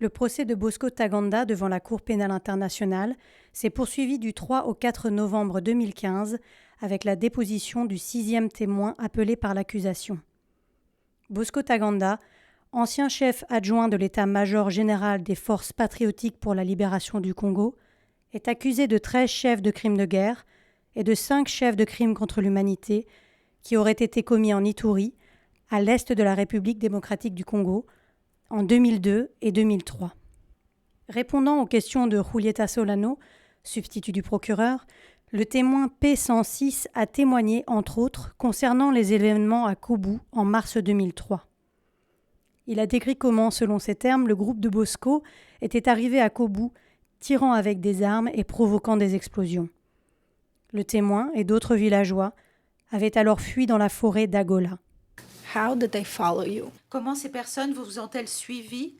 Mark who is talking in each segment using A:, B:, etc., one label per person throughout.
A: Le procès de Bosco Ntaganda devant la Cour pénale internationale s'est poursuivi du 3 au 4 novembre 2015 avec la déposition du 6e témoin appelé par l'accusation. Bosco Ntaganda, ancien chef adjoint de l'état-major général des forces patriotiques pour la libération du Congo, est accusé de 13 chefs de crimes de guerre et de 5 chefs de crimes contre l'humanité qui auraient été commis en Ituri, à l'est de la République démocratique du Congo, en 2002 et 2003. Répondant aux questions de Julieta Solano, substitut du procureur, le témoin P106 a témoigné, entre autres, concernant les événements à Kobu en mars 2003. Il a décrit comment, selon ses termes, le groupe de Bosco était arrivé à Kobu, tirant avec des armes et provoquant des explosions. Le témoin et d'autres villageois avaient alors fui dans la forêt d'Agola.
B: How did they follow you?
C: Comment ces personnes vous ont-elles suivi?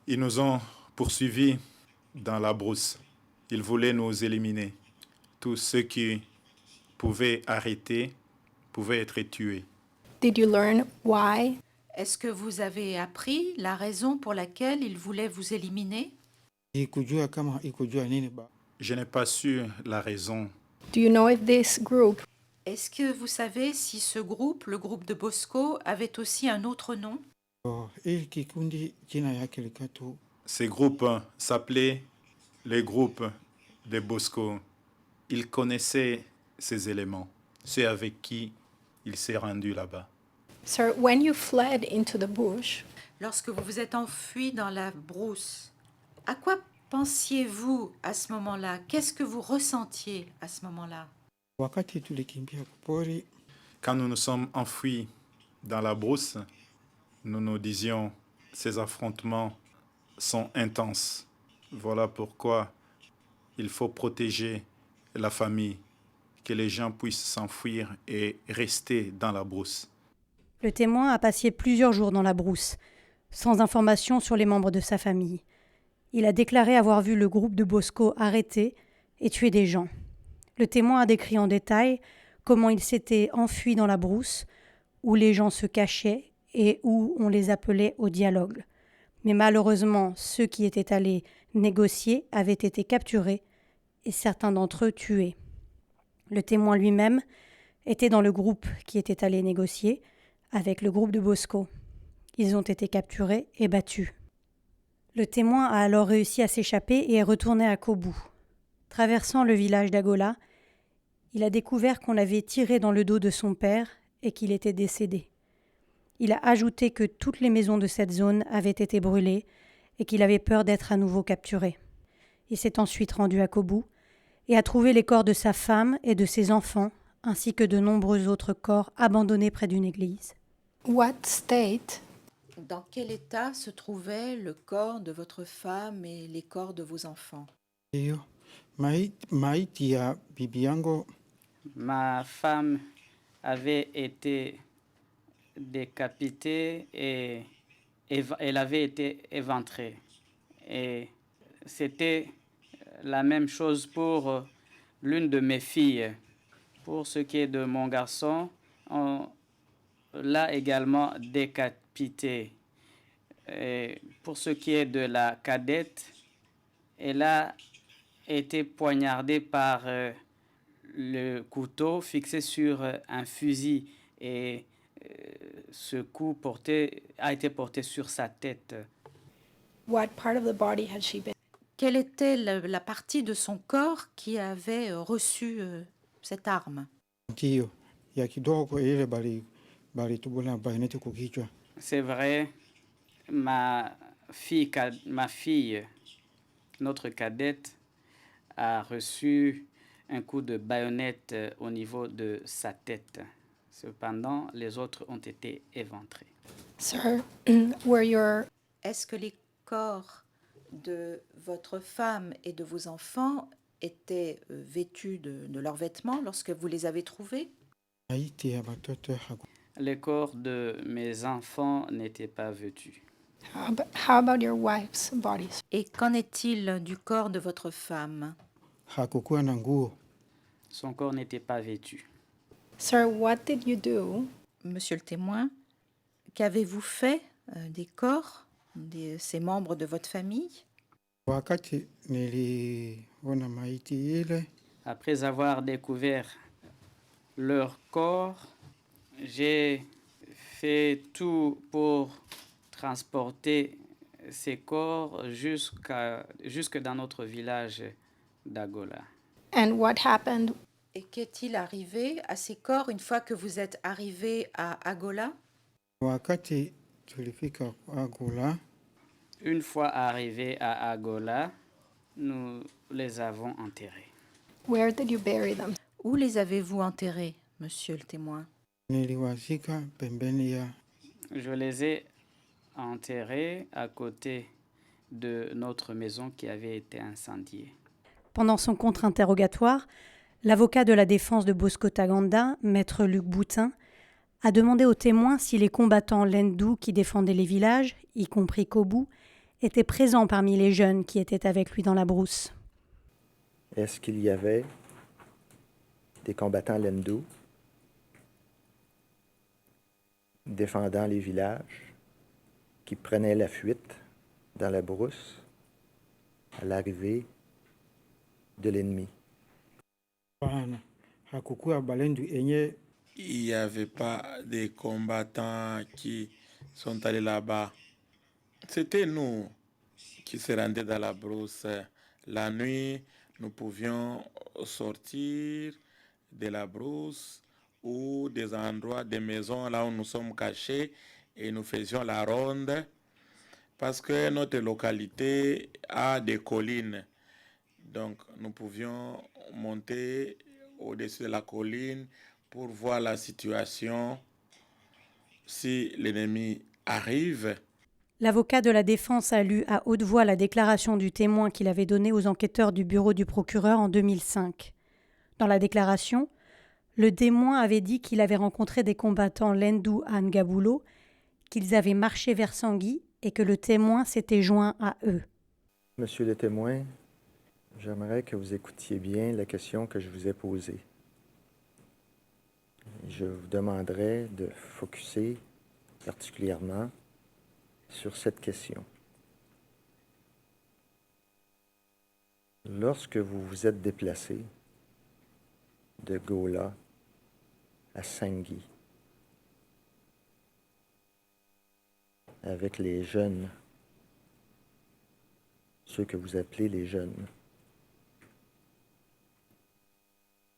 D: Ils nous ont poursuivis dans la brousse. Ils voulaient nous éliminer. Tous ceux qui pouvaient arrêter pouvaient être tués.
B: Did you learn why?
C: Est-ce que vous avez appris la raison pour laquelle ils voulaient vous éliminer?
D: Je n'ai pas su la raison.
B: Do you know if this group
C: Est-ce que vous savez si ce groupe, le groupe de Bosco, avait aussi un autre nom?
D: Ces groupes s'appelaient les groupes de Bosco. Ils connaissaient ces éléments, ceux avec qui il s'est rendu là-bas.
B: Sir, when you fled into the bush,
C: Lorsque vous vous êtes enfui dans la brousse, à quoi pensiez-vous à ce moment-là? Qu'est-ce que vous ressentiez à ce moment-là?
D: Quand nous nous sommes enfuis dans la brousse, nous nous disions « ces affrontements sont intenses ». Voilà pourquoi il faut protéger la famille, que les gens puissent s'enfuir et rester dans la brousse.
A: Le témoin a passé plusieurs jours dans la brousse, sans information sur les membres de sa famille. Il a déclaré avoir vu le groupe de Bosco arrêter et tuer des gens. Le témoin a décrit en détail comment il s'était enfui dans la brousse, où les gens se cachaient et où on les appelait au dialogue. Mais malheureusement, ceux qui étaient allés négocier avaient été capturés et certains d'entre eux tués. Le témoin lui-même était dans le groupe qui était allé négocier avec le groupe de Bosco. Ils ont été capturés et battus. Le témoin a alors réussi à s'échapper et est retourné à Kobu. Traversant le village d'Agola, il a découvert qu'on l'avait tiré dans le dos de son père et qu'il était décédé. Il a ajouté que toutes les maisons de cette zone avaient été brûlées et qu'il avait peur d'être à nouveau capturé. Il s'est ensuite rendu à Kobu et a trouvé les corps de sa femme et de ses enfants, ainsi que de nombreux autres corps abandonnés près d'une église.
B: what state
C: Dans quel état se trouvait le corps de votre femme et les corps de vos enfants?
E: Ma femme avait été décapitée et elle avait été éventrée. Et c'était la même chose pour l'une de mes filles. Pour ce qui est de mon garçon, on l'a également décapité. Et pour ce qui est de la cadette, elle a été poignardée par le couteau fixé sur un fusil et ce coup a été porté sur sa tête.
B: what part of the body had she been?
C: Quelle était la partie de son corps qui avait reçu cette arme?
E: C'est vrai, ma fille, notre cadette, a reçu un coup de baïonnette au niveau de sa tête. Cependant, les autres ont été éventrés.
B: Sir, were your
C: Est-ce que les corps de votre femme et de vos enfants étaient vêtus de leurs vêtements lorsque vous les avez trouvés?
E: Les corps de mes enfants n'étaient pas vêtus.
B: how about your wife's body?
C: Et qu'en est-il du corps de votre femme?
E: Son corps n'était pas vêtu.
B: Sir, what did you do
C: Monsieur le témoin, qu'avez-vous fait des corps de ces membres de votre famille?
F: Wakati niliona maiti ile,
E: Après avoir découvert leur corps, j'ai fait tout pour transporter ces corps jusque dans notre village d'Agola.
B: And what happened
C: Et qu'est-il arrivé à ces corps une fois que vous êtes arrivé à Agola?
F: wakati tulifika Agula,
E: Une fois arrivés à Agola, nous les avons enterrés.
B: Where did you bury them?
C: Où les avez-vous enterrés, monsieur le témoin?
F: niliwazika pembeni ya
E: Je les ai enterrés à côté de notre maison qui avait été incendiée.
A: Pendant son contre-interrogatoire, l'avocat de la défense de Bosco Taganda, maître Luc Boutin, a demandé aux témoins si les combattants Lendu qui défendaient les villages, y compris Kobu, étaient présents parmi les jeunes qui étaient avec lui dans la brousse.
G: Est-ce qu'il y avait des combattants Lendu défendant les villages qui prenaient la fuite dans la brousse à l'arrivée de l'ennemi?
F: bana hakukuwa balendu enye
H: Il n'y avait pas des combattants qui sont allés là-bas. C'était nous qui se rendaient dans la brousse. La nuit, nous pouvions sortir de la brousse ou des endroits, des maisons là où nous sommes cachés et nous faisions la ronde parce que notre localité a des collines. Donc nous pouvions monter au-dessus de la colline pour voir la situation si l'ennemi arrive.
A: L'avocat de la défense a lu à haute voix la déclaration du témoin qu'il avait donnée aux enquêteurs du bureau du procureur en 2005. Dans la déclaration, le témoin avait dit qu'il avait rencontré des combattants Lendu à Ngabulo, qu'ils avaient marché vers Sangui et que le témoin s'était joint à eux.
G: Monsieur le témoin, j'aimerais que vous écoutiez bien la question que je vous ai posée. Je vous demanderai de focuser particulièrement sur cette question. Lorsque vous vous êtes déplacé de Gola à Sangui avec les jeunes, ceux que vous appelez les jeunes,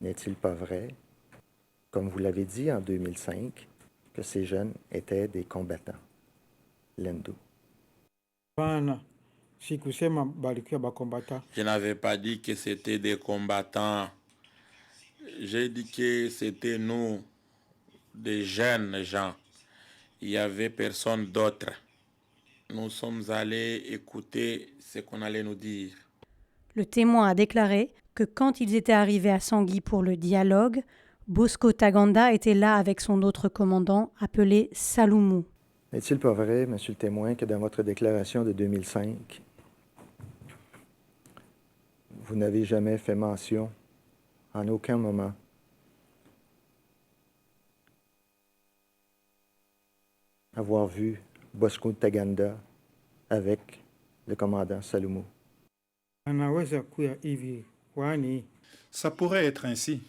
G: n'est-il pas vrai, comme vous l'avez dit en 2005, que ces jeunes étaient des combattants Lendu?
F: bana sikusema balikuwa bakombata
H: Je n'avais pas dit que c'était des combattants. J'ai dit que c'était nous, des jeunes gens. Il n'y avait personne d'autre. Nous sommes allés écouter ce qu'on allait nous dire.
A: Le témoin a déclaré que quand ils étaient arrivés à Sangui pour le dialogue, Bosco Taganda était là avec son autre commandant appelé Saloumou.
G: N'est-il pas vrai, monsieur le témoin, que dans votre déclaration de 2005, vous n'avez jamais fait mention, en aucun moment, avoir vu Bosco Taganda avec le commandant Saloumou?
F: anaweza kuya hivi kwani
D: Ça pourrait être ainsi.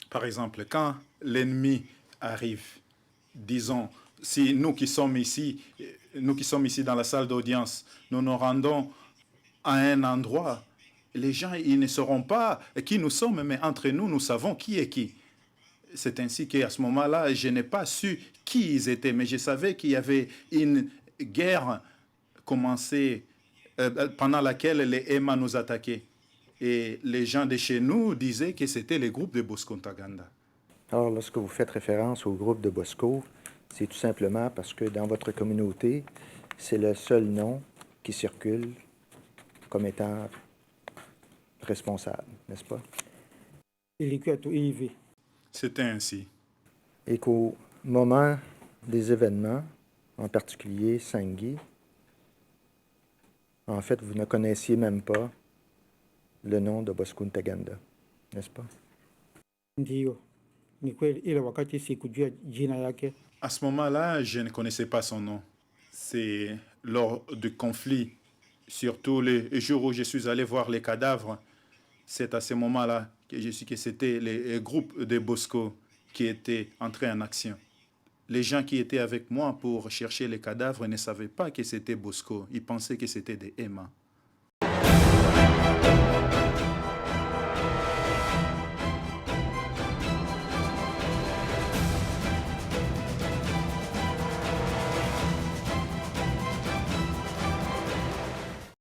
D: Par exemple, quand l'ennemi arrive, disons, si nous qui sommes ici dans la salle d'audience, nous nous rendons à un endroit, les gens, ils ne sauront pas qui nous sommes, mais entre nous, nous savons qui est qui. C'est ainsi qu'à ce moment-là, je n'ai pas su qui ils étaient, mais je savais qu'il y avait une guerre commencée pendant laquelle les Emma nous attaquaient. Et les gens de chez nous disaient que c'était les groupes de Bosco Taganda.
G: Alors, lorsque vous faites référence au groupe de Bosco, c'est tout simplement parce que dans votre communauté, c'est le seul nom qui circule comme étant responsable, n'est-ce pas?
F: ilikuwa tu hivi
D: C'était ainsi.
G: Et qu'au moment des événements, en particulier Sangui, en fait, vous ne connaissiez même pas le nom de Bosco Taganda, n'est-ce pas?
F: ndio ni kweli, ila wakati sikujua jina yake
D: À ce moment-là, je ne connaissais pas son nom. C'est lors du conflit, surtout les jours où je suis allé voir les cadavres, c'est à ce moment-là que je suis que c'était les groupes de Bosco qui étaient entrés en action. Les gens qui étaient avec moi pour chercher les cadavres ne savaient pas que c'était Bosco. Ils pensaient que c'était des Emma.